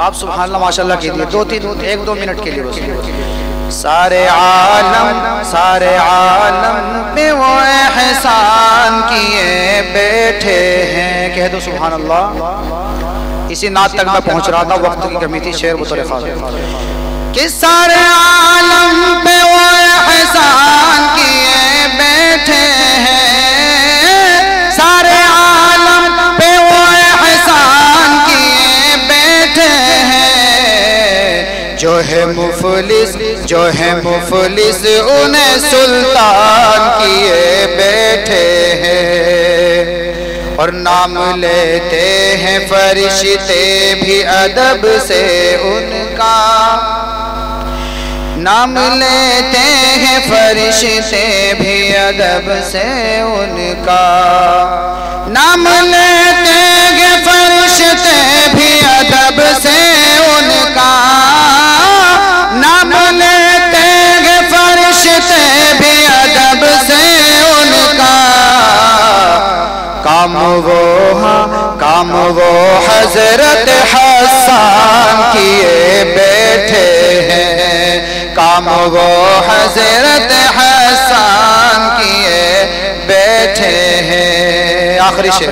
आप सुभान अल्लाह माशाल्लाह कीजिए, 1-2 मिनट के लिए बस। सारे आलम पे वो एहसान किए बैठे हैं, कह दो सुभान अल्लाह। इसी नात तक मैं पहुंच रहा था, वक्त की कमी थी, शेर बतौर खास कि सारे आलम पे वो एहसान किए बैठे हैं, सारे आलम पे वो एहसान किए बैठे हैं। जो है मुफलिस उन्हें सुल्तान किए बैठे हैं। और नाम लेते हैं फरिश्ते भी अदब से उनका, नाम लेते हैं फरिश्ते भी अदब से उनका, नाम लेते हैं फरिश्ते भी अदब से उनका, नाम लेते हैं फरिश्ते भी अदब से उनका। काम वो हजरत हसन किए बैठे हैं, काम वो हजरत हसन किए बैठे हैं। आखिरी शेर।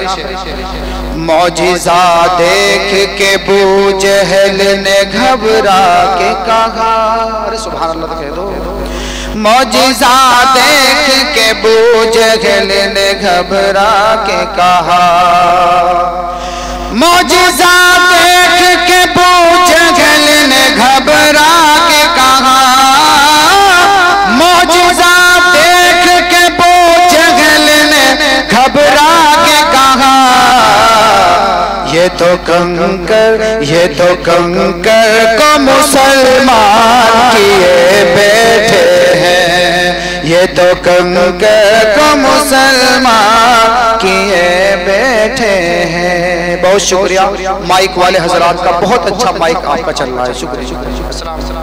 मौजिज़ा देख के बू जहल ने घबरा के कहा, अरे सुभान अल्लाह तो कह दो। मौजिज़ा देख के बू जहल ने घबरा के कहा, मौजिज़ा देख के बू जहल ने घबरा के कहा, मौजिज़ा देख के बू जहल ने घबरा के कहा। ये तो कंकर को मुसलमान किए बैठे हैं, ये तो कंकर को मुसलमान किए बैठे हैं। बहुत शुक्रिया माइक वाले हजरात का, बहुत अच्छा माइक आपका चल रहा है, शुक्रिया।